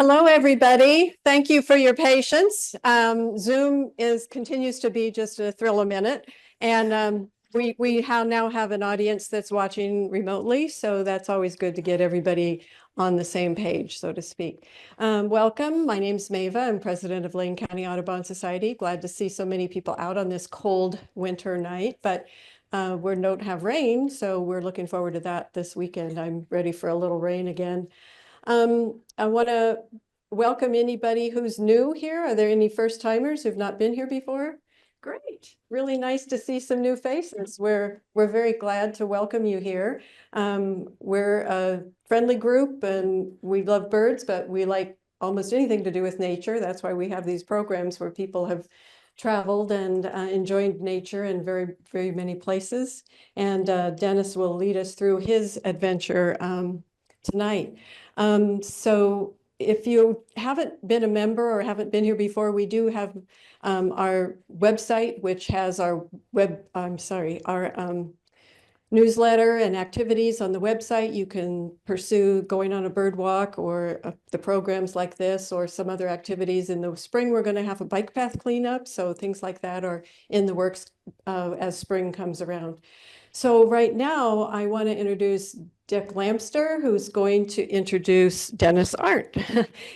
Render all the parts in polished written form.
Hello, everybody. Thank you for your patience. Zoom continues to be just a thrill a minute. And we now have an audience that's watching remotely, so that's always good to get everybody on the same page, so to speak. Welcome. My name's Mava. I'm president of Lane County Audubon Society. Glad to see so many people out on this cold winter night, but we don't have rain, so we're looking forward to that this weekend. I'm ready for a little rain again. I want to welcome anybody who's new here. Are there any first timers who've not been here before? Great. Really nice to see some new faces. We're very glad to welcome you here. We're a friendly group and we love birds, but we like almost anything to do with nature. That's why we have these programs where people have traveled and enjoyed nature in very, very many places. And Dennis will lead us through his adventure tonight. So if you haven't been a member or haven't been here before, we do have our website, which has our newsletter and activities on the website. You can pursue going on a bird walk or the programs like this or some other activities. In the spring, we're going to have a bike path cleanup. So things like that are in the works as spring comes around. So right now, I want to introduce Dick Lamster, who's going to introduce Dennis Arendt.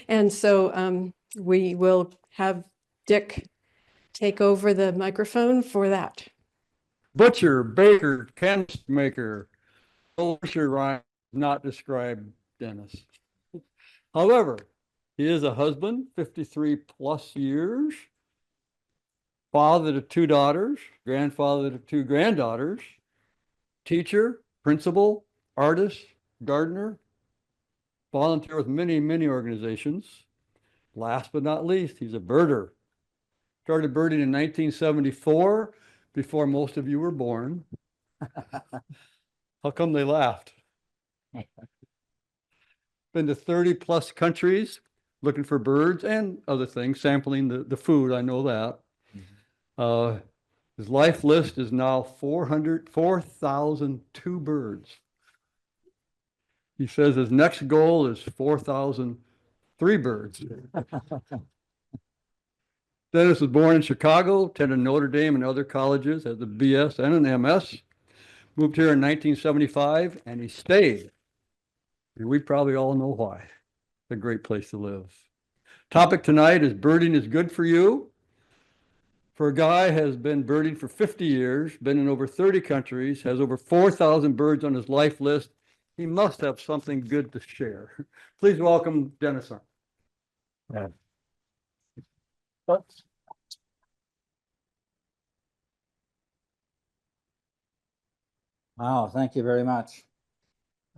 And so we will have Dick take over the microphone for that. Butcher, baker, canvas maker, nursery rhyme not describe Dennis. However, he is a husband, 53 plus years, father to 2 daughters, grandfather to 2 granddaughters, teacher, principal, artist, gardener, volunteer with many, many organizations. Last but not least, he's a birder. Started birding in 1974, before most of you were born. How come they laughed? Been to 30 plus countries looking for birds and other things, sampling the food, I know that. His life list is now 4,002 birds. He says his next goal is 4,003 birds. Dennis was born in Chicago, attended Notre Dame and other colleges, has a BS and an MS. Moved here in 1975 and he stayed. And we probably all know why. It's a great place to live. Topic tonight is birding is good for you. For a guy has been birding for 50 years, been in over 30 countries, has over 4,000 birds on his life list. He must have something good to share. Please welcome Dennis Arendt. Wow, thank you very much.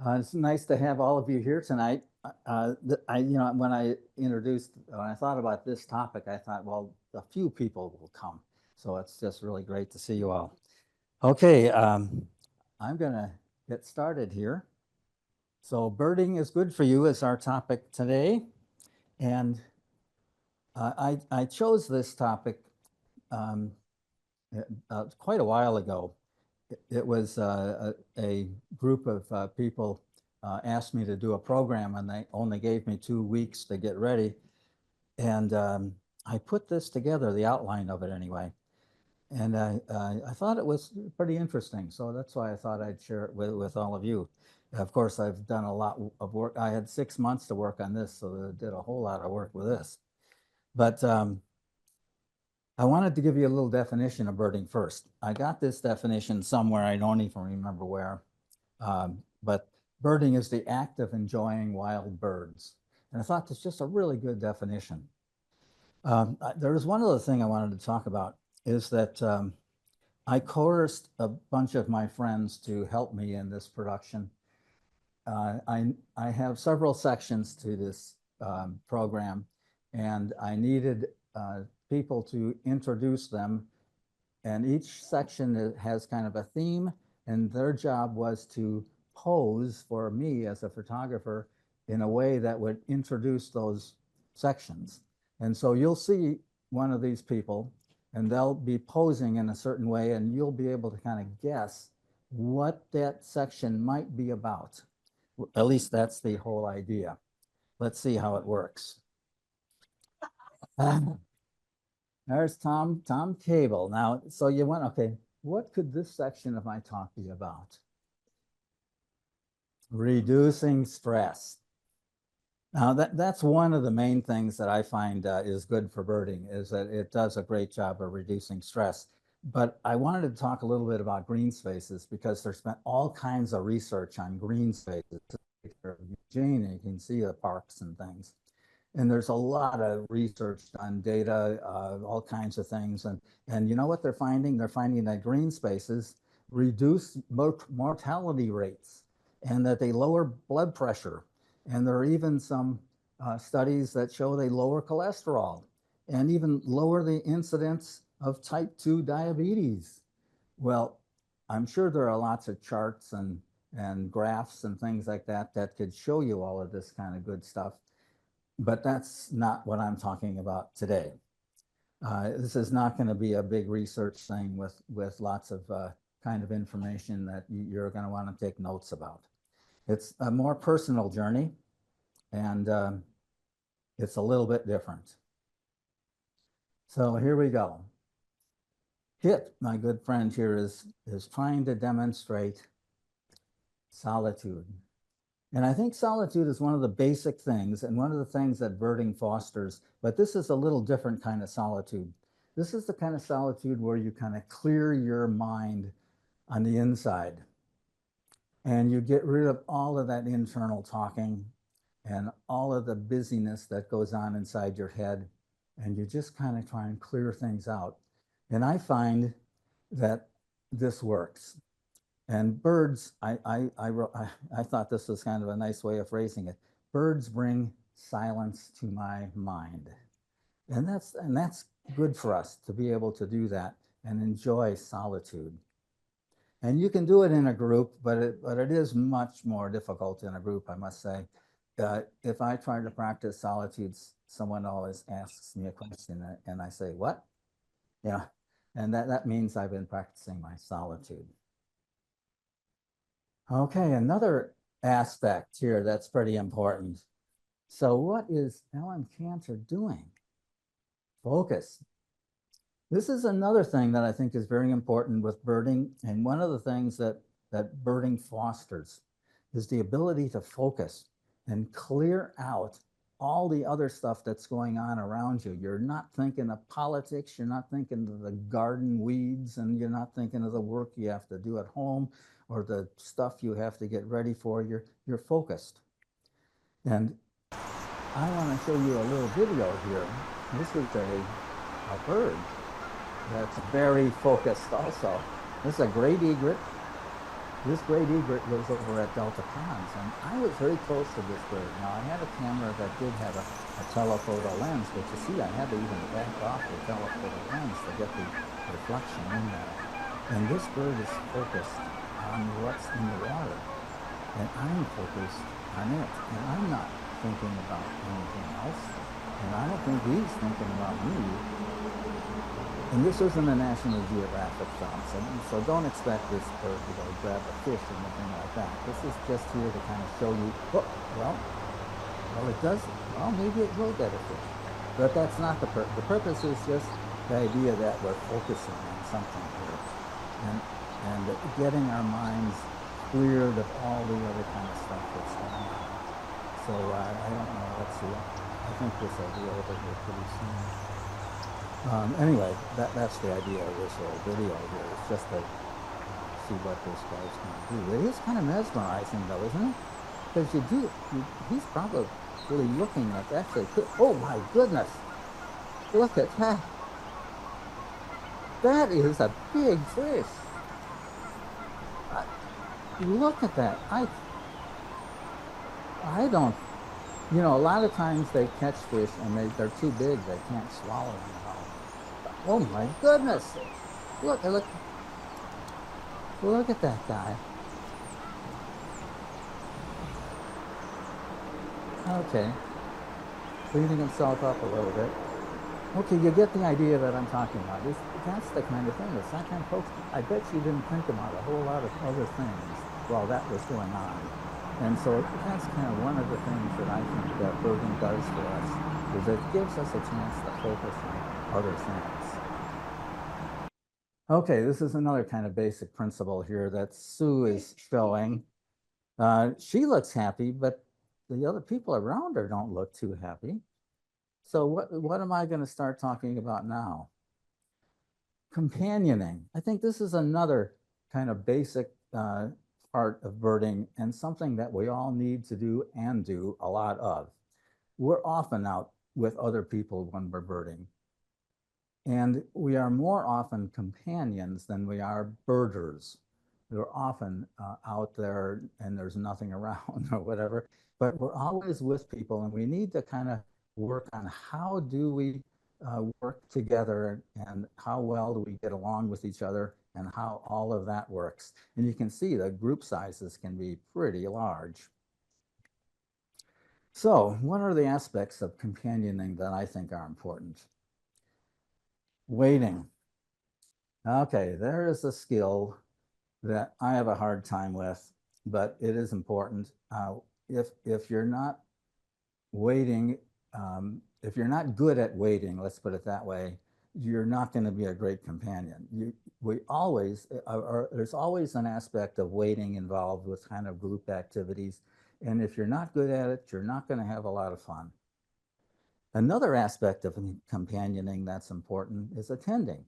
It's nice to have all of you here tonight. When I thought about this topic, I thought, well, a few people will come. So it's just really great to see you all. Okay, I'm gonna get started here. So birding is good for you is our topic today. And I chose this topic quite a while ago. It was a group of people asked me to do a program and they only gave me 2 weeks to get ready. And I put this together, the outline of it anyway. And I thought it was pretty interesting. So that's why I thought I'd share it with all of you. Of course, I've done a lot of work. I had 6 months to work on this, so I did a whole lot of work with this. But I wanted to give you a little definition of birding first. I got this definition somewhere, I don't even remember where, but birding is the act of enjoying wild birds. And I thought that's just a really good definition. There was one other thing I wanted to talk about is that I coerced a bunch of my friends to help me in this production. I have several sections to this program, and I needed people to introduce them. And each section has kind of a theme, and their job was to pose for me as a photographer in a way that would introduce those sections. And so you'll see one of these people, and they'll be posing in a certain way, and you'll be able to kind of guess what that section might be about. At least that's the whole idea. let's see how it works. There's Tom Cable. Now, so you went, okay, what could this section of my talk be about? Reducing stress. Now, that's one of the main things that I find is good for birding, is that it does a great job of reducing stress. But I wanted to talk a little bit about green spaces because there's been all kinds of research on green spaces. Eugene, you can see the parks and things. And there's a lot of research on data, all kinds of things. And you know what they're finding? They're finding that green spaces reduce mortality rates and that they lower blood pressure. And there are even some studies that show they lower cholesterol and even lower the incidence of type 2 diabetes. Well, I'm sure there are lots of charts and graphs and things like that that could show you all of this kind of good stuff. But that's not what I'm talking about today. This is not going to be a big research thing with lots of kind of information that you're going to want to take notes about. It's a more personal journey, and it's a little bit different. So here we go. Kit, my good friend here, is trying to demonstrate solitude. And I think solitude is one of the basic things and one of the things that birding fosters, but this is a little different kind of solitude. This is the kind of solitude where you kind of clear your mind on the inside and you get rid of all of that internal talking and all of the busyness that goes on inside your head, and you just kind of try and clear things out. And I find that this works. And birds, I thought this was kind of a nice way of phrasing it. Birds bring silence to my mind. And that's good for us to be able to do that and enjoy solitude. And you can do it in a group, but it is much more difficult in a group, I must say. If I try to practice solitude, someone always asks me a question and I say, what? Yeah, and that means I've been practicing my solitude. Okay, another aspect here that's pretty important. So what is Ellen Cantor doing? Focus. This is another thing that I think is very important with birding, and one of the things that birding fosters is the ability to focus and clear out all the other stuff that's going on around you. You're not thinking of politics, you're not thinking of the garden weeds, and you're not thinking of the work you have to do at home or the stuff you have to get ready for. You're focused. And I want to show you a little video here. This is a bird that's very focused also. This is a great egret. This great egret lives over at Delta Ponds, and I was very close to this bird. Now, I had a camera that did have a telephoto lens, but you see, I had to even back off the telephoto lens to get the reflection in there. And this bird is focused on what's in the water, and I'm focused on it, and I'm not thinking about anything else, and I don't think he's thinking about me. And this isn't a National Geographic film, so don't expect this bird to go grab a fish or anything like that. This is just here to kind of show you, oh, well, it does, well, maybe it will get a fish. But that's not the purpose. The purpose is just the idea that we're focusing on something here. And getting our minds cleared of all the other kind of stuff that's going on. So I don't know, let's see. I think this will be over here pretty soon. Anyway, that's the idea of this little video here. It's just to see what this guy's going to do. It is kind of mesmerizing though, isn't it? Because he's probably really looking at, actually, oh my goodness, look at that. That is a big fish. Look at that. I don't, you know, a lot of times they catch fish and they're too big, they can't swallow them at all. Oh my goodness. Look at that guy. Okay. Cleaning himself up a little bit. Okay, you get the idea that I'm talking about. That's the kind of thing. It's that kind of folks. I bet you didn't think about a whole lot of other things while that was going on. And so that's kind of one of the things that I think that birding does for us, is it gives us a chance to focus on other things. Okay, this is another kind of basic principle here that Sue is showing. She looks happy, but the other people around her don't look too happy. So what am I going to start talking about now? Companioning. I think this is another kind of basic part of birding, and something that we all need to do and do a lot of. We're often out with other people when we're birding. And we are more often companions than we are birders. We're often out there and there's nothing around or whatever, but we're always with people, and we need to kind of work on how do we work together, and how well do we get along with each other, and how all of that works. And you can see the group sizes can be pretty large. So what are the aspects of companioning that I think are important? Waiting. Okay, there is a skill that I have a hard time with, but it is important. If you're not waiting, if you're not good at waiting, let's put it that way, you're not going to be a great companion. There's always an aspect of waiting involved with kind of group activities. And if you're not good at it, you're not going to have a lot of fun. Another aspect of companioning that's important is attending.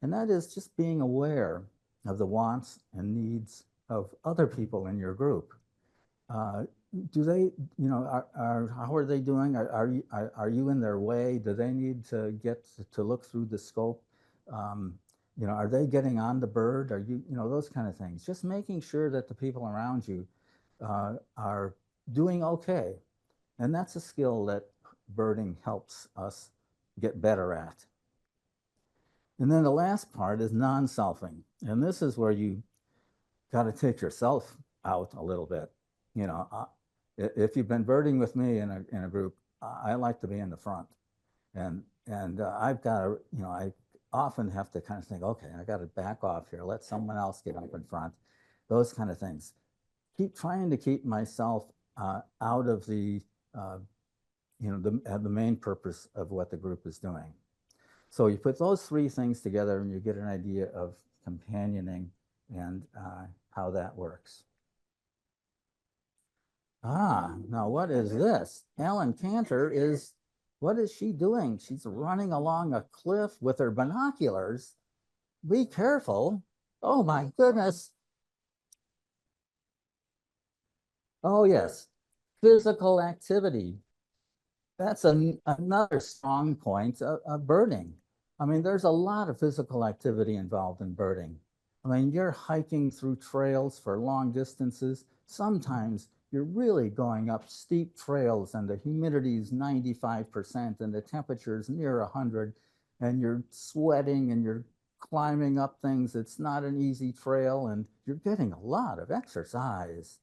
And that is just being aware of the wants and needs of other people in your group. Do they, how are they doing? Are you in their way? Do they need to get to look through the scope? Are they getting on the bird? Are you, those kind of things. Just making sure that the people around you are doing okay. And that's a skill that birding helps us get better at. And then the last part is non-selfing. And this is where you got to take yourself out a little bit. If you've been birding with me in a group, I like to be in the front. And I've got to, I often have to kind of think, okay, I got to back off here, let someone else get up in front, those kind of things. Keep trying to keep myself out of the, the main purpose of what the group is doing. So you put those three things together and you get an idea of companioning and how that works. Now what is this? Ellen Cantor is, what is she doing? She's running along a cliff with her binoculars. Be careful. Oh my goodness. Oh yes, physical activity. That's another strong point of birding. I mean, there's a lot of physical activity involved in birding. I mean, you're hiking through trails for long distances. Sometimes you're really going up steep trails and the humidity is 95% and the temperature is near 100, and you're sweating and you're climbing up things. It's not an easy trail, and you're getting a lot of exercise.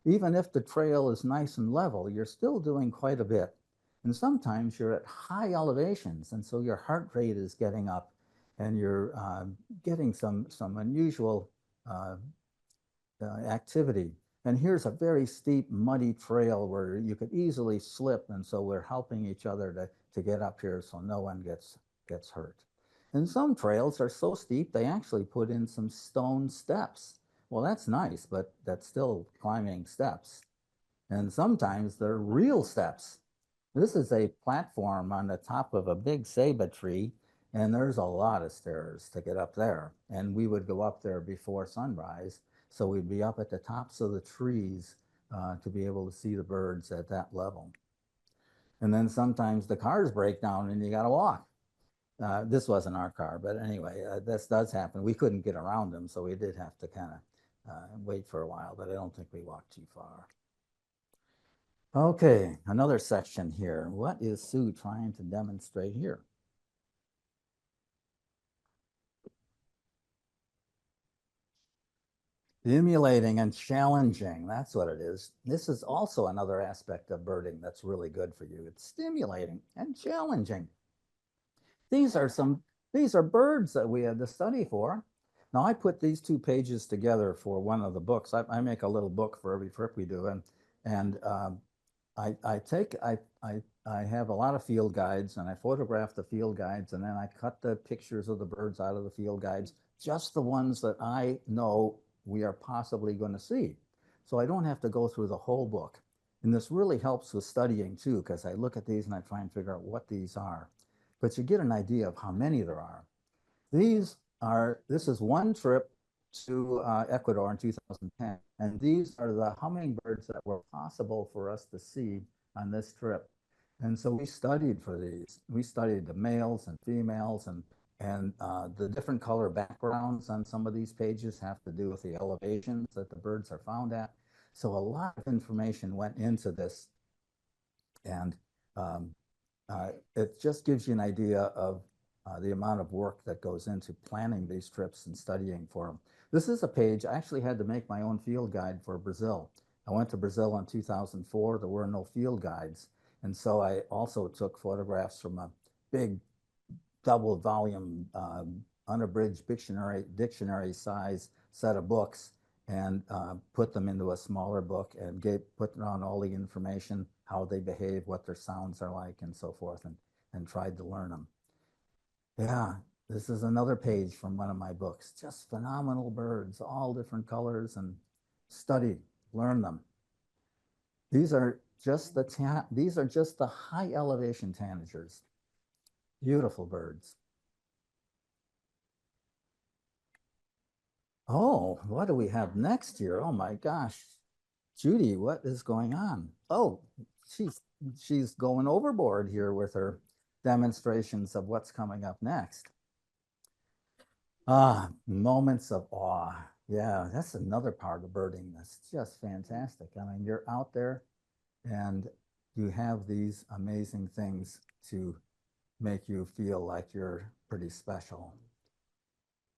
Even if the trail is nice and level, you're still doing quite a bit. And sometimes you're at high elevations, and so your heart rate is getting up, and you're getting some unusual activity. And here's a very steep, muddy trail where you could easily slip, and so we're helping each other to get up here so no one gets hurt. And some trails are so steep, they actually put in some stone steps. Well, that's nice, but that's still climbing steps. And sometimes they're real steps. This is a platform on the top of a big ceiba tree, and there's a lot of stairs to get up there. And we would go up there before sunrise, so we'd be up at the tops of the trees to be able to see the birds at that level. And then sometimes the cars break down and you got to walk. This wasn't our car, but anyway, this does happen. We couldn't get around them, so we did have to kind of wait for a while, but I don't think we walked too far. Okay, another section here. What is Sue trying to demonstrate here? Stimulating and challenging, that's what it is. This is also another aspect of birding that's really good for you. It's stimulating and challenging. These are birds that we had to study for. Now I put these 2 pages together for one of the books. I make a little book for every trip we do, and And I have a lot of field guides, and I photograph the field guides, and then I cut the pictures of the birds out of the field guides, just the ones that I know we are possibly going to see. So I don't have to go through the whole book. And this really helps with studying too, because I look at these and I try and figure out what these are. But you get an idea of how many there are. This is one trip to Ecuador in 2010. And these are the hummingbirds that were possible for us to see on this trip. And so we studied for these. We studied the males and females, and the different color backgrounds on some of these pages have to do with the elevations that the birds are found at. So a lot of information went into this. And it just gives you an idea of the amount of work that goes into planning these trips and studying for them. This is a page, I actually had to make my own field guide for Brazil. I went to Brazil in 2004, there were no field guides. And so I also took photographs from a big double volume, unabridged dictionary size set of books, and put them into a smaller book and put on all the information, how they behave, what their sounds are like, and so forth, and tried to learn them. Yeah, this is another page from one of my books. Just phenomenal birds, all different colors, and study, learn them. These are just the high elevation tanagers. Beautiful birds. Oh, what do we have next here? Oh my gosh. Judy, what is going on? Oh, she's going overboard here with her demonstrations of what's coming up next. Moments of awe. Yeah, that's another part of birding that's just fantastic. I mean, you're out there and you have these amazing things to make you feel like you're pretty special.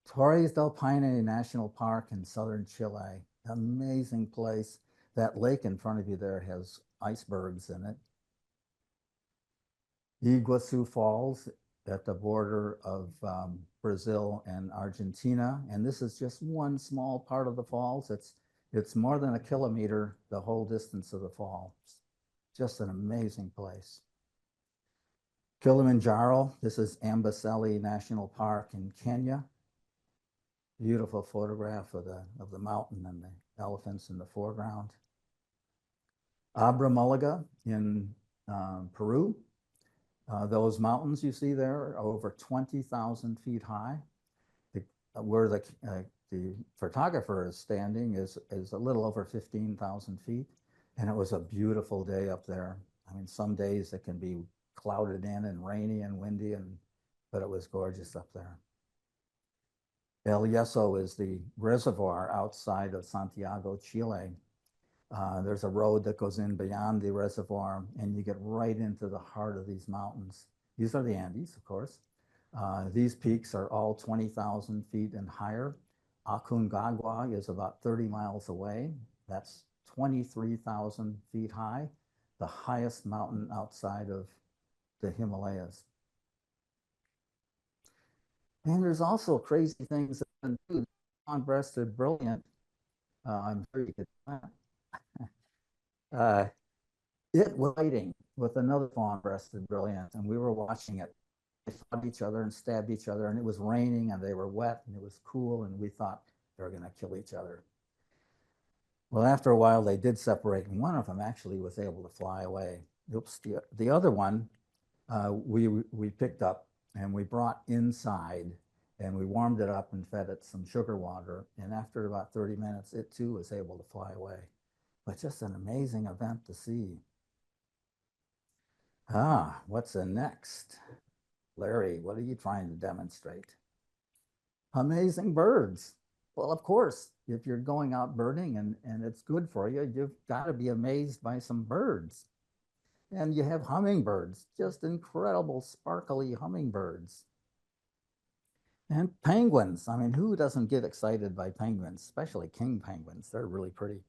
Torres del Paine National Park in southern Chile. Amazing place. That lake in front of you there has icebergs in it. Iguazu Falls at the border of Brazil and Argentina. And this is just one small part of the falls. It's more than a kilometer, the whole distance of the fall. It's just an amazing place. Kilimanjaro, this is Amboseli National Park in Kenya. Beautiful photograph of the mountain and the elephants in the foreground. Abra in Peru. Those mountains you see there are over 20,000 feet high. Where the photographer is standing is a little over 15,000 feet. And it was a beautiful day up there. I mean, some days it can be clouded in and rainy and windy, but it was gorgeous up there. El Yeso is the reservoir outside of Santiago, Chile. There's a road that goes in beyond the reservoir, and you get right into the heart of these mountains. These are the Andes, of course. These peaks are all 20,000 feet and higher. Aconcagua is about 30 miles away. That's 23,000 feet high, the highest mountain outside of the Himalayas. And there's also crazy things that can do. Fawn-breasted brilliant. I'm sure you could. It was fighting with another fawn-breasted brilliant, and we were watching it. They fought each other and stabbed each other, and it was raining, and they were wet, and it was cool, and we thought they were going to kill each other. Well, after a while, they did separate, and one of them actually was able to fly away. Oops, the other one we picked up, and we brought inside, and we warmed it up and fed it some sugar water, and after about 30 minutes, it too was able to fly away. But just an amazing event to see. What's the next? Larry, what are you trying to demonstrate? Amazing birds. Well, of course, if you're going out birding and it's good for you, you've got to be amazed by some birds. And you have hummingbirds, just incredible, sparkly hummingbirds. And penguins. I mean, who doesn't get excited by penguins, especially king penguins? They're really pretty.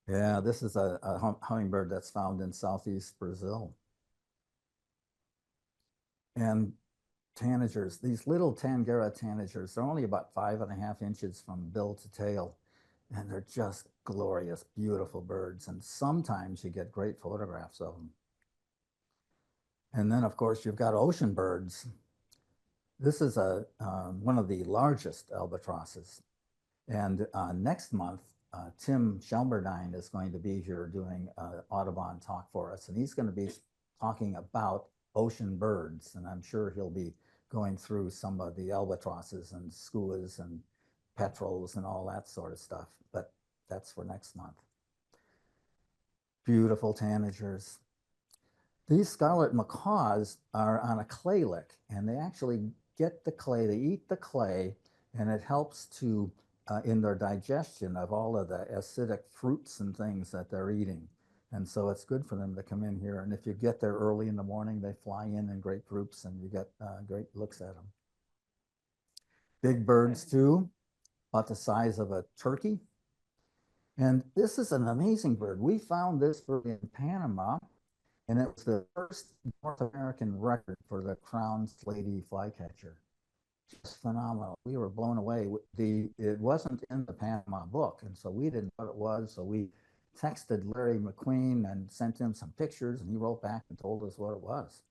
Yeah, this is a hummingbird that's found in southeast Brazil. And tanagers, these little Tangera tanagers, they're only about 5.5 inches from bill to tail. And they're just glorious, beautiful birds. And sometimes you get great photographs of them. And then, of course, you've got ocean birds. This is one of the largest albatrosses. And next month, Tim Shelmerdine is going to be here doing an Audubon talk for us. And he's going to be talking about ocean birds. And I'm sure he'll be going through some of the albatrosses and skuas and petrels and all that sort of stuff. But that's for next month. Beautiful tanagers. These scarlet macaws are on a clay lick, and they actually get the clay, they eat the clay, and it helps to in their digestion of all of the acidic fruits and things that they're eating. And so it's good for them to come in here. And if you get there early in the morning, they fly in great groups, and you get great looks at them. Big birds too, about the size of a turkey. And this is an amazing bird. We found this bird in Panama, and it was the first North American record for the crowned lady flycatcher. Just phenomenal. We were blown away. It wasn't in the Panama book, and so we didn't know what it was. So we texted Larry McQueen and sent him some pictures, and he wrote back and told us what it was.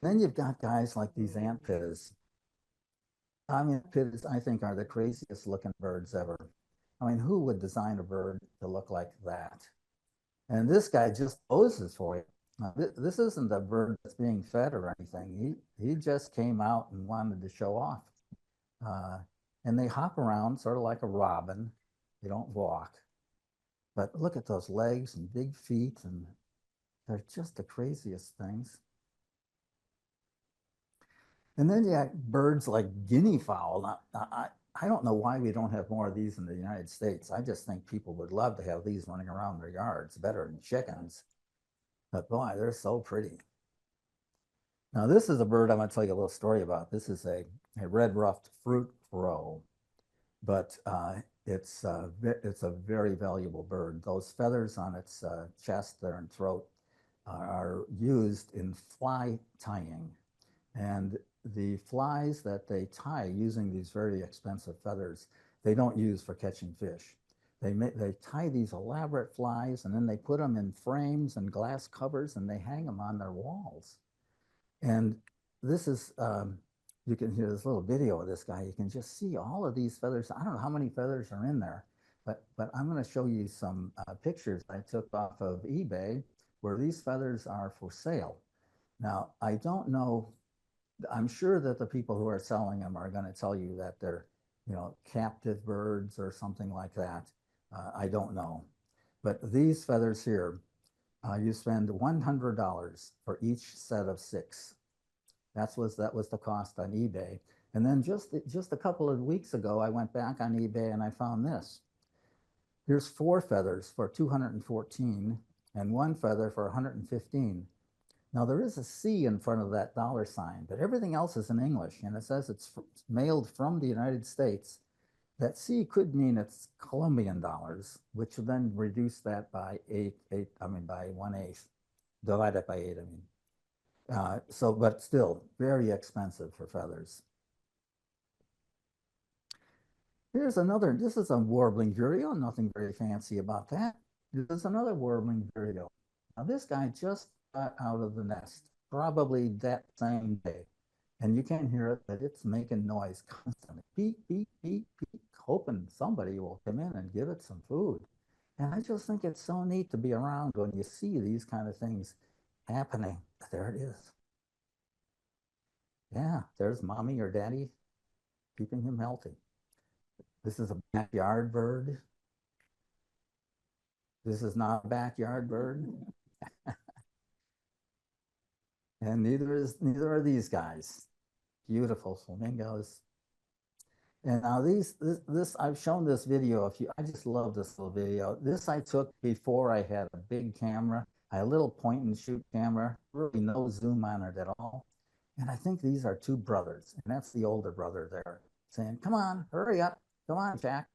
Then you've got guys like these ant pittas. I mean, pittas, I think, are the craziest looking birds ever. I mean, who would design a bird to look like that? And this guy just poses for you. Now, this isn't a bird that's being fed or anything. He just came out and wanted to show off. And they hop around sort of like a robin. They don't walk. But look at those legs and big feet, and they're just the craziest things. And then you have birds like guinea fowl. Now, I don't know why we don't have more of these in the United States. I just think people would love to have these running around their yards, better than chickens. But boy, they're so pretty. Now, this is a bird I'm going to tell you a little story about. This is a red-ruffed fruit crow, but it's a very valuable bird. Those feathers on its chest there and throat are used in fly tying. And the flies that they tie using these very expensive feathers, they don't use for catching fish. They tie these elaborate flies, and then they put them in frames and glass covers, and they hang them on their walls. And this is, you can hear this little video of this guy. You can just see all of these feathers. I don't know how many feathers are in there, but I'm going to show you some pictures I took off of eBay where these feathers are for sale. Now, I don't know. I'm sure that the people who are selling them are going to tell you that they're, captive birds or something like that. I don't know. But these feathers here, you spend $100 for each set of 6. That was the cost on eBay. And then just a couple of weeks ago, I went back on eBay and I found this. Here's 4 feathers for $214 and 1 feather for $115. Now, there is a C in front of that $sign, but everything else is in English, and it says it's mailed from the United States. That C could mean it's Colombian dollars, which would then reduce that by by 1/8, divide it by 8, but still very expensive for feathers. Here's another, this is a warbling vireo, nothing very fancy about that. This is another warbling vireo. Now, this guy just got out of the nest, probably that same day. And you can hear it, but it's making noise constantly. Beep, beep, beep, beep, hoping somebody will come in and give it some food. And I just think it's so neat to be around when you see these kind of things happening. There it is. Yeah, there's mommy or daddy keeping him healthy. This is a backyard bird. This is not a backyard bird. And neither are these guys. Beautiful flamingos. And now this I've shown this video. I just love this little video. This I took before I had a big camera. I had a little point and shoot camera, really no zoom on it at all. And I think these are 2 brothers, and that's the older brother there saying, "Come on, hurry up. Come on, Jack.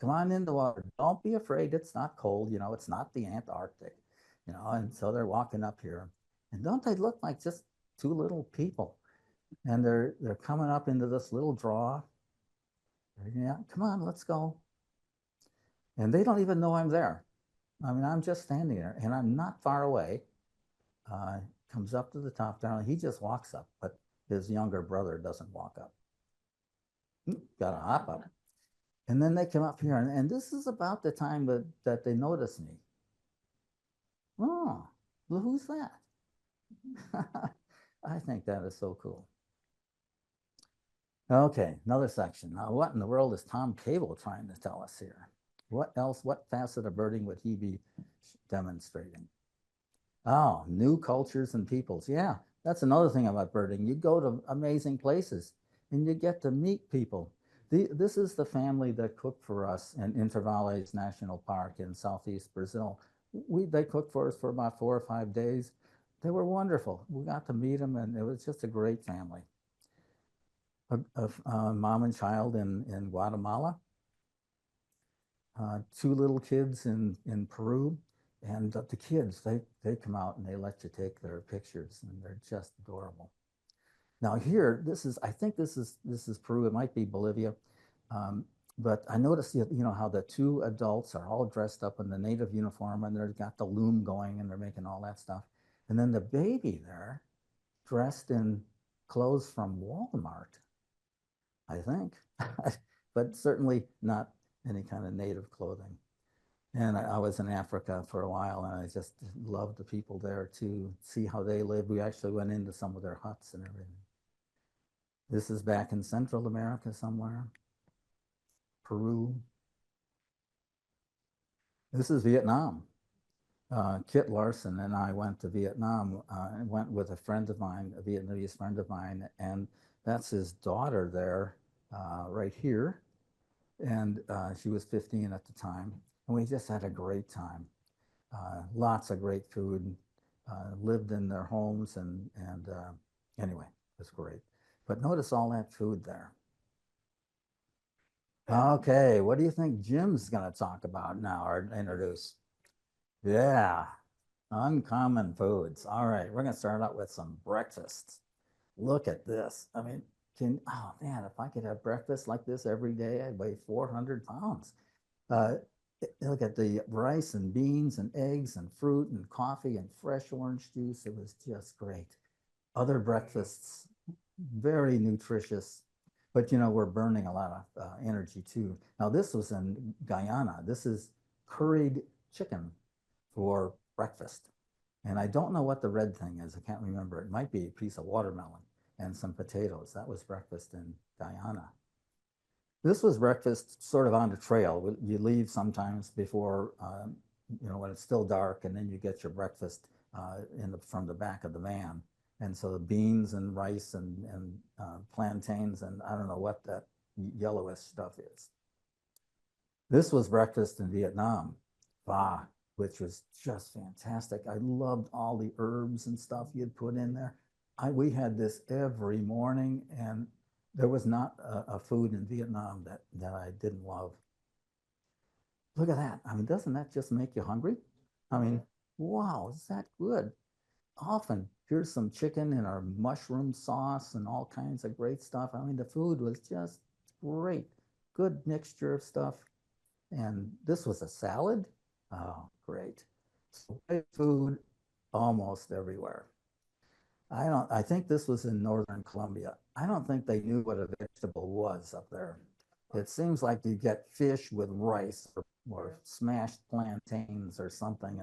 Come on in the water. Don't be afraid. It's not cold. It's not the Antarctic." And so they're walking up here. And don't they look like just two little people. And they're coming up into this little draw. Yeah, come on, let's go. And they don't even know I'm there. I mean, I'm just standing there and I'm not far away. Comes up to the top down. He just walks up, but his younger brother doesn't walk up. Got to hop up. And then they come up here, and this is about the time that they notice me. Oh, well, who's that? I think that is so cool. Okay, another section. Now, what in the world is Tom Cable trying to tell us here? What else, what facet of birding would he be demonstrating? Oh, new cultures and peoples. Yeah, that's another thing about birding. You go to amazing places and you get to meet people. This is the family that cooked for us in Intervales National Park in southeast Brazil. They cooked for us for about 4 or 5 days. They were wonderful. We got to meet them, and it was just a great family. A mom and child in Guatemala, 2 little kids in Peru, and the kids, they come out and they let you take their pictures, and they're just adorable. Now here, I think this is Peru. It might be Bolivia, but I noticed how the 2 adults are all dressed up in the native uniform, and they've got the loom going, and they're making all that stuff, and then the baby there, dressed in clothes from Walmart, I think, but certainly not any kind of native clothing. And I was in Africa for a while, and I just loved the people there to see how they live. We actually went into some of their huts and everything. This is back in Central America somewhere, Peru. This is Vietnam. Kit Larson and I went to Vietnam and went with a friend of mine, a Vietnamese friend of mine, and that's his daughter there, right here. And she was 15 at the time. And we just had a great time. Lots of great food, lived in their homes, and anyway, it was great. But notice all that food there. Okay, what do you think Jim's going to talk about now or introduce? Yeah, uncommon foods. All right, we're going to start out with some breakfasts. Look at this. I mean, oh man, if I could have breakfast like this every day, I'd weigh 400 pounds. Look at the rice and beans and eggs and fruit and coffee and fresh orange juice. It was just great. Other breakfasts, very nutritious, but we're burning a lot of energy too. Now this was in Guyana. This is curried chicken for breakfast. And I don't know what the red thing is. I can't remember. It might be a piece of watermelon and some potatoes. That was breakfast in Guyana. This was breakfast sort of on the trail. You leave sometimes before, when it's still dark, and then you get your breakfast from the back of the van. And so the beans and rice and plantains, and I don't know what that yellowish stuff is. This was breakfast in Vietnam, pho, which was just fantastic. I loved all the herbs and stuff you'd put in there. We had this every morning, and there was not a food in Vietnam that I didn't love. Look at that. I mean, doesn't that just make you hungry? I mean, wow, is that good? Often, here's some chicken in our mushroom sauce and all kinds of great stuff. I mean, the food was just great. Good mixture of stuff. And this was a salad. Oh, great. So great food almost everywhere. I think this was in northern Colombia. I don't think they knew what a vegetable was up there. It seems like you get fish with rice or smashed plantains or something.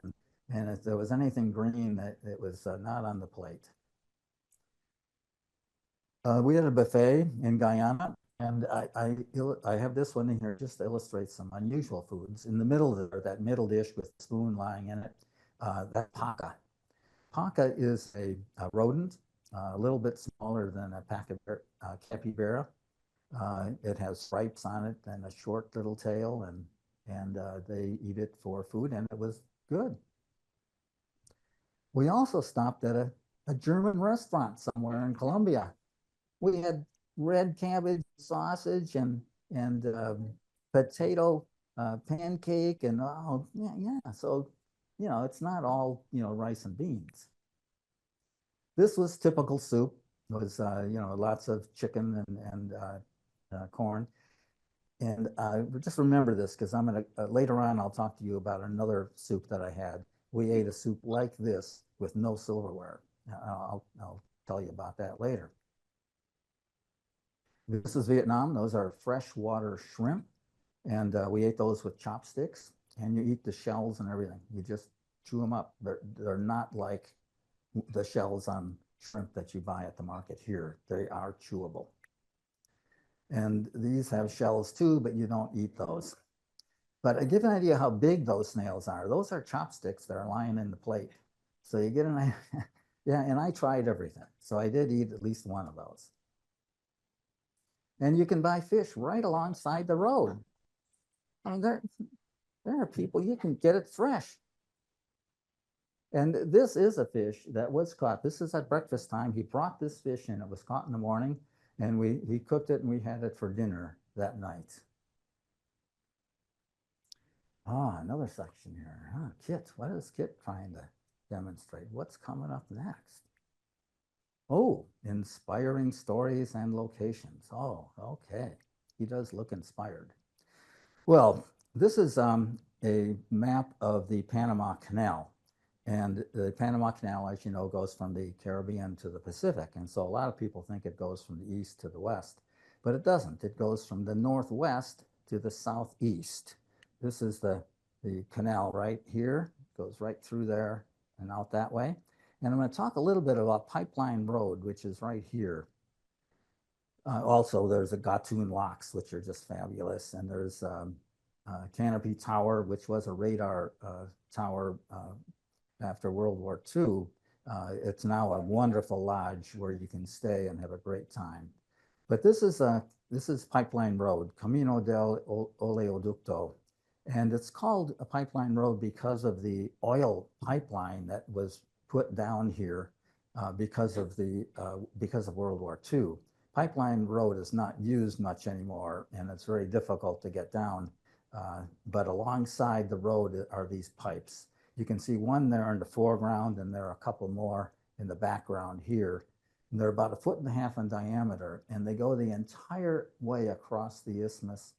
And if there was anything green, it was not on the plate. We had a buffet in Guyana, and I have this one in here just to illustrate some unusual foods. In the middle there, that middle dish with the spoon lying in it, that paca. Paca is a rodent, a little bit smaller than a capybara. It has stripes on it and a short little tail, and they eat it for food, and it was good. We also stopped at a German restaurant somewhere in Colombia. We had red cabbage sausage and potato pancake, and oh yeah. So it's not all rice and beans. This was typical soup. It was, you know, lots of chicken and corn. And just remember this, because I'm going to, later on, I'll talk to you about another soup that I had. We ate a soup like this with no silverware. I'll tell you about that later. This is Vietnam. Those are freshwater shrimp. And we ate those with chopsticks. And you eat the shells and everything. You just chew them up. They're not like the shells on shrimp that you buy at the market here. They are chewable. And these have shells too, but you don't eat those. But I give you an idea how big those snails are. Those are chopsticks that are lying in the plate. So you get an idea. Yeah, and I tried everything. So I did eat at least one of those. And you can buy fish right alongside the road. I mean, there are people, you can get it fresh. And this is a fish that was caught. This is at breakfast time. He brought this fish in. It was caught in the morning. And he cooked it and we had it for dinner that night. Ah, another section here. Ah, Kit, what is Kit trying to demonstrate? What's coming up next? Oh, inspiring stories and locations. Oh, okay. He does look inspired. Well, this is a map of the Panama Canal. And the Panama Canal, as you know, goes from the Caribbean to the Pacific. And so a lot of people think it goes from the east to the west, but it doesn't. It goes from the northwest to the southeast. This is the canal right here. It goes right through there and out that way. And I'm going to talk a little bit about Pipeline Road, which is right here. Also, there's a Gatun Locks, which are just fabulous. And there's Canopy Tower, which was a radar tower after World War II. It's now a wonderful lodge where you can stay and have a great time. But this is Pipeline Road, Camino del Oleoducto. And it's called a pipeline road because of the oil pipeline that was put down here because of World War II. Pipeline Road is not used much anymore, and it's very difficult to get down. But alongside the road are these pipes. You can see one there in the foreground, and there are a couple more in the background here. And they're about 1.5 feet in diameter, and they go the entire way across the isthmus.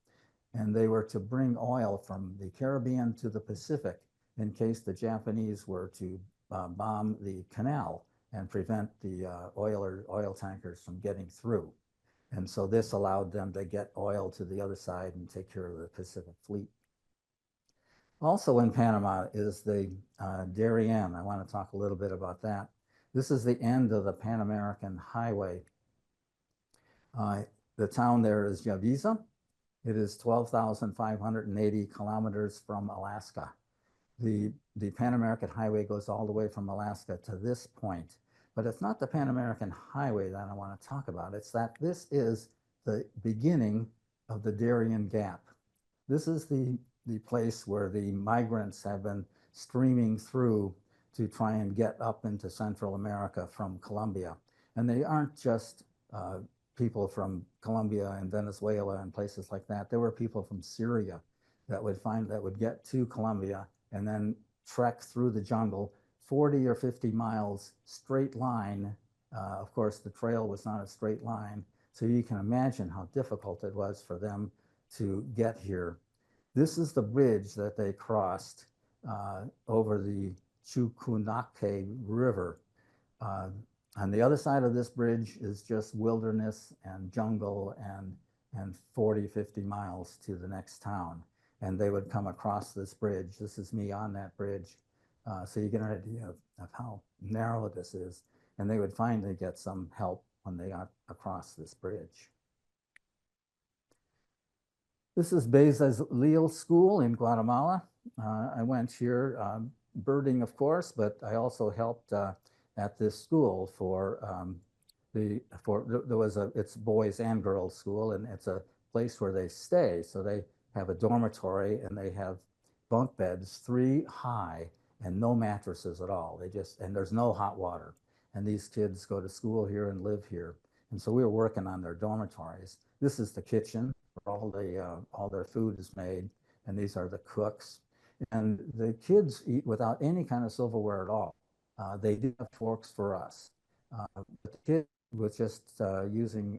And they were to bring oil from the Caribbean to the Pacific in case the Japanese were to bomb the canal and prevent the oil tankers from getting through. And so this allowed them to get oil to the other side and take care of the Pacific fleet. Also in Panama is the Darien. I want to talk a little bit about that. This is the end of the Pan American Highway. The town there is Yavisa. It is 12,580 kilometers from Alaska. The Pan American Highway goes all the way from Alaska to this point. But it's not the Pan American Highway that I want to talk about. It's that this is the beginning of the Darien Gap. This is the place where the migrants have been streaming through to try and get up into Central America from Colombia. And they aren't just people from Colombia and Venezuela and places like that. There were people from Syria that would get to Colombia and then trek through the jungle 40 or 50 miles straight line. Of course, the trail was not a straight line. So you can imagine how difficult it was for them to get here. This is the bridge that they crossed over the Chucunaque River. On the other side of this bridge is just wilderness and jungle and 40, 50 miles to the next town. And they would come across this bridge. This is me on that bridge. So you get an idea of how narrow this is. And they would finally get some help when they got across this bridge. This is Bezalel School in Guatemala. I went here birding, of course, but I also helped at this school it's boys and girls school, and it's a place where they stay. So they have a dormitory and they have bunk beds 3 high and no mattresses at all. And there's no hot water. And these kids go to school here and live here. And so we were working on their dormitories. This is the kitchen where all their food is made. And these are the cooks. And the kids eat without any kind of silverware at all. They do have forks for us. But the kid was just using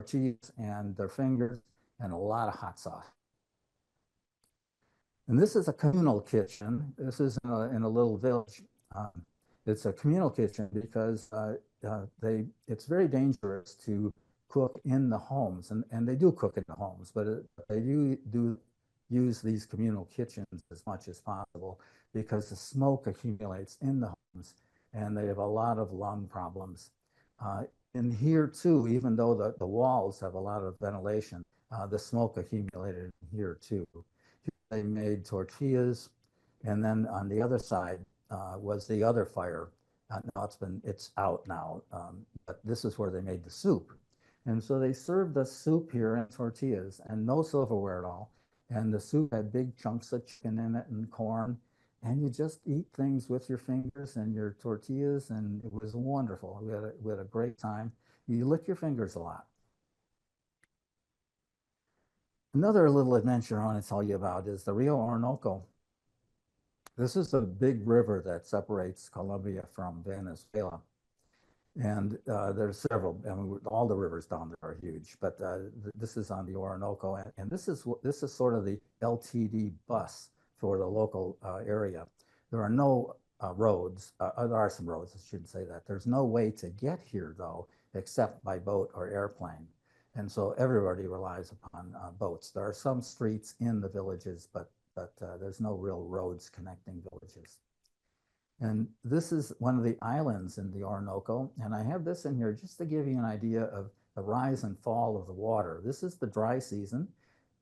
cheese and their fingers and a lot of hot sauce. And this is a communal kitchen. This is in a little village. It's a communal kitchen because it's very dangerous to cook in the homes, and they do cook in the homes, but they do use these communal kitchens as much as possible because the smoke accumulates in the homes, and they have a lot of lung problems. In here too, even though the walls have a lot of ventilation, the smoke accumulated here too. They made tortillas, and then on the other side was the other fire. Now it's out now, but this is where they made the soup. And so they served the soup here in tortillas and no silverware at all. And the soup had big chunks of chicken in it and corn. And you just eat things with your fingers and your tortillas, and it was wonderful. We had a great time. You lick your fingers a lot. Another little adventure I want to tell you about is the Rio Orinoco. This is the big river that separates Colombia from Venezuela. And there's several, I mean, all the rivers down there are huge, but this is on the Orinoco. And this is sort of the LTD bus for the local area. There are no roads, there are some roads, I shouldn't say that. There's no way to get here though, except by boat or airplane. And so everybody relies upon boats. There are some streets in the villages, but there's no real roads connecting villages. And this is one of the islands in the Orinoco. And I have this in here just to give you an idea of the rise and fall of the water. This is the dry season.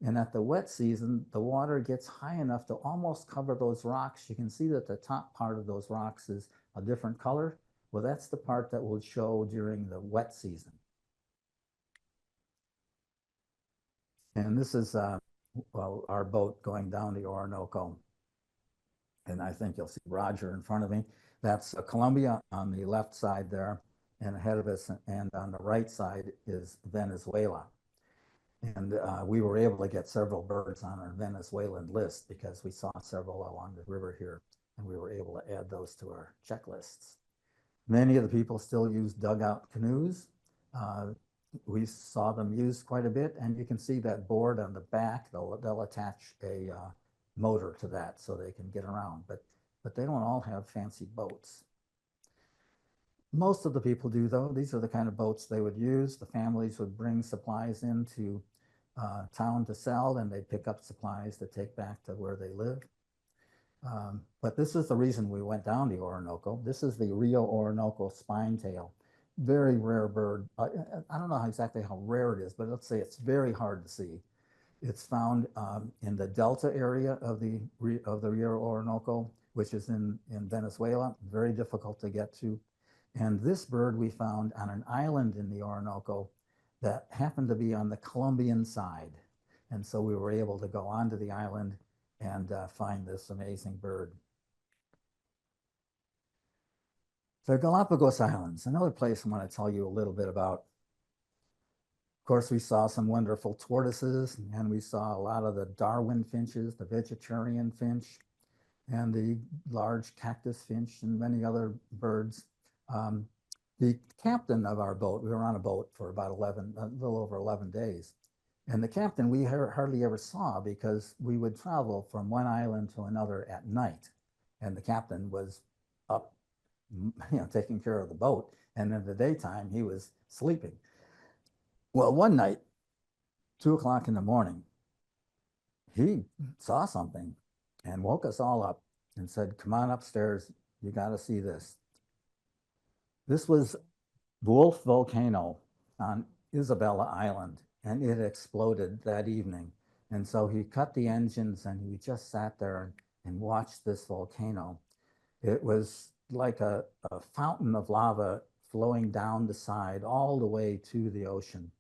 And at the wet season, the water gets high enough to almost cover those rocks. You can see that the top part of those rocks is a different color. Well, that's the part that will show during the wet season. And this is well, our boat going down the Orinoco. And I think you'll see Roger in front of me. That's Colombia on the left side there, and ahead of us, and on the right side is Venezuela. And we were able to get several birds on our Venezuelan list because we saw several along the river here, and we were able to add those to our checklists. Many of the people still use dugout canoes. We saw them used quite a bit, and you can see that board on the back. They'll attach a motor to that so they can get around, but they don't all have fancy boats. Most of the people do though. These are the kind of boats they would use. The families would bring supplies into town to sell, and they'd pick up supplies to take back to where they live. But this is the reason we went down the Orinoco. This is the Rio Orinoco spine-tail. Very rare bird. I don't know exactly how rare it is, but let's say it's very hard to see. It's found in the delta area of the Rio Orinoco, which is in Venezuela, very difficult to get to. And this bird we found on an island in the Orinoco that happened to be on the Colombian side. And so we were able to go onto the island and find this amazing bird. The Galapagos Islands, another place I want to tell you a little bit about. Of course, we saw some wonderful tortoises, and we saw a lot of the Darwin finches, the vegetarian finch, and the large cactus finch, and many other birds. The captain of our boat, we were on a boat for about a little over 11 days. And the captain we hardly ever saw because we would travel from one island to another at night. And the captain was up, taking care of the boat. And in the daytime, he was sleeping. Well, one night, 2 o'clock in the morning, he saw something and woke us all up and said, "Come on upstairs, you got to see this." This was Wolf Volcano on Isabella Island, and it exploded that evening. And so he cut the engines and we just sat there and watched this volcano. It was like a fountain of lava flowing down the side all the way to the ocean.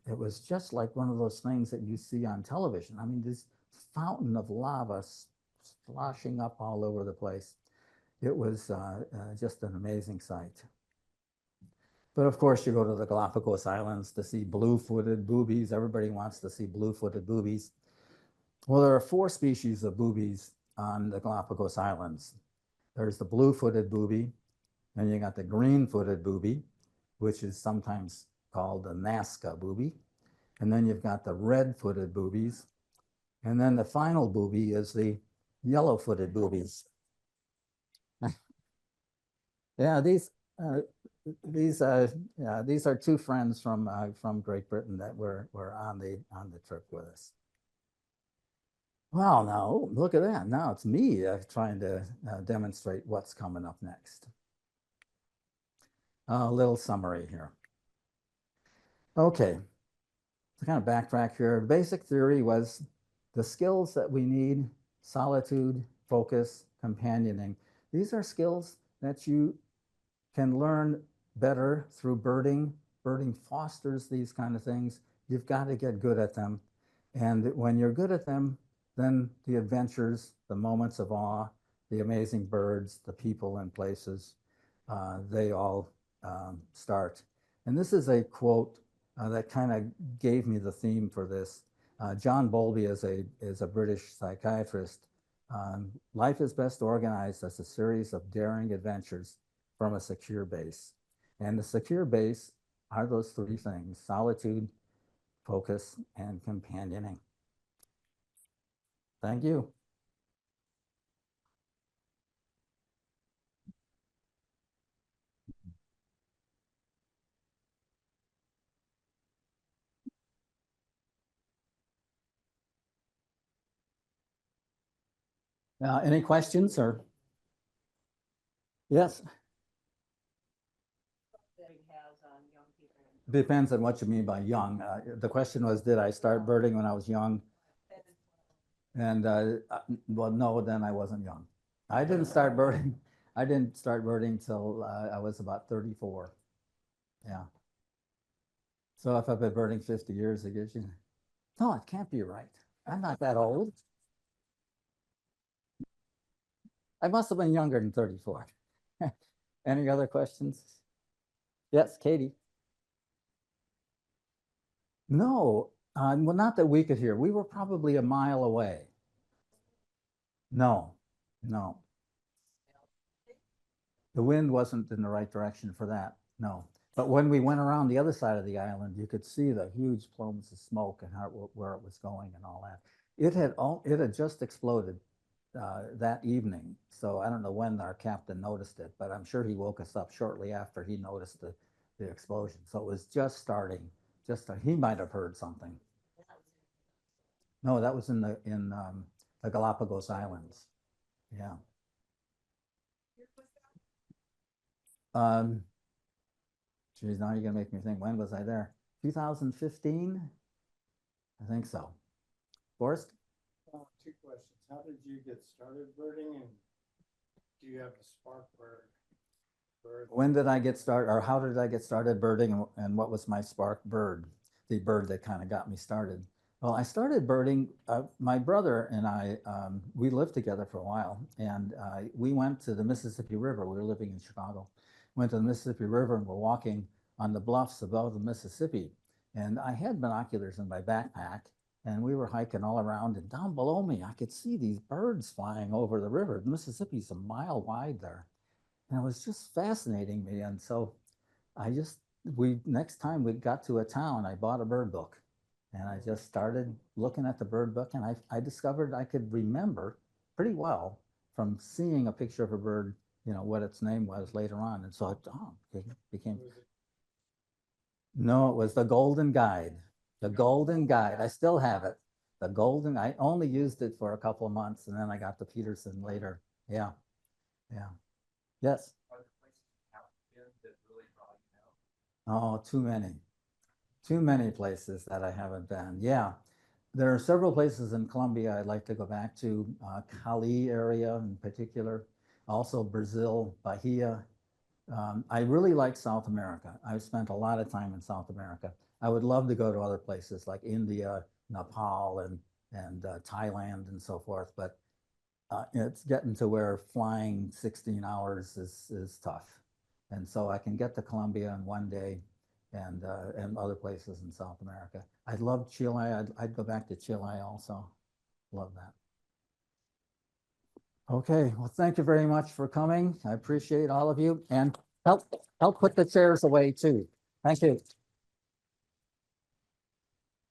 It was just like one of those things that you see on television. I mean, this fountain of lava sloshing up all over the place. It was just an amazing sight. But of course, you go to the Galapagos Islands to see blue-footed boobies. Everybody wants to see blue-footed boobies. Well, there are 4 species of boobies on the Galapagos Islands. There's the blue-footed booby, And you got the green-footed booby, which is sometimes called the Nazca booby. And then you've got the red-footed boobies. And then the final booby is the yellow-footed boobies. Yeah, these are two friends from Great Britain that were on the trip with us. Well, now look at that. Now it's me trying to demonstrate what's coming up next. A little summary here. Okay, to kind of backtrack here, basic theory was the skills that we need: solitude, focus, companioning. These are skills that you can learn better through birding. Birding fosters these kind of things. You've got to get good at them. And when you're good at them, then the adventures, the moments of awe, the amazing birds, the people and places, they all start. And this is a quote that kind of gave me the theme for this. John Bowlby is a British psychiatrist. Life is best organized as a series of daring adventures from a secure base. And the secure base are those three things: solitude, focus, and companioning. Thank you. Any questions or? Yes. Depends on what you mean by young. The question was, did I start birding when I was young? And well, no, then I wasn't young. I didn't start birding. I didn't start birding till I was about 34. Yeah. So if I've been birding 50 years, it gives you. No, it can't be right. I'm not that old. I must have been younger than 34. Any other questions? Yes, Katie. No, well, not that we could hear. We were probably a mile away. No, no. The wind wasn't in the right direction for that, no. But when we went around the other side of the island, you could see the huge plumes of smoke and where it was going and all that. It had just exploded that evening. So I don't know when our captain noticed it, but I'm sure he woke us up shortly after he noticed the explosion. So it was just starting. He might have heard something. No, that was in the Galapagos Islands. Yeah. Geez, now you're gonna make me think. When was I there? 2015? I think so. Forrest? Two questions. How did you get started birding, and do you have a spark bird? When did I get started, or how did I get started birding, and what was my spark bird? The bird that kind of got me started. Well, I started birding, my brother and I, we lived together for a while, and we went to the Mississippi River. We were living in Chicago. Went to the Mississippi River and were walking on the bluffs above the Mississippi. And I had binoculars in my backpack, and we were hiking all around, and down below me, I could see these birds flying over the river. The Mississippi's a mile wide there. And it was just fascinating me. And so next time we got to a town, I bought a bird book, and I just started looking at the bird book, and I discovered I could remember pretty well from seeing a picture of a bird, what its name was later on. And so it became. No, it was the Golden Guide. The Golden Guide. I still have it. I only used it for a couple of months, and then I got the Peterson later. Yeah. Yeah. Yes. Oh, too many. Too many places that I haven't been. Yeah. There are several places in Colombia I'd like to go back to, Cali area in particular, also Brazil, Bahia. I really like South America. I've spent a lot of time in South America. I would love to go to other places like India, Nepal, and Thailand and so forth, but it's getting to where flying 16 hours is tough. And so I can get to Colombia in one day, and other places in South America. I love Chile. I'd go back to Chile also. Love that. Okay, well, thank you very much for coming. I appreciate all of you, and help put the chairs away too. Thank you.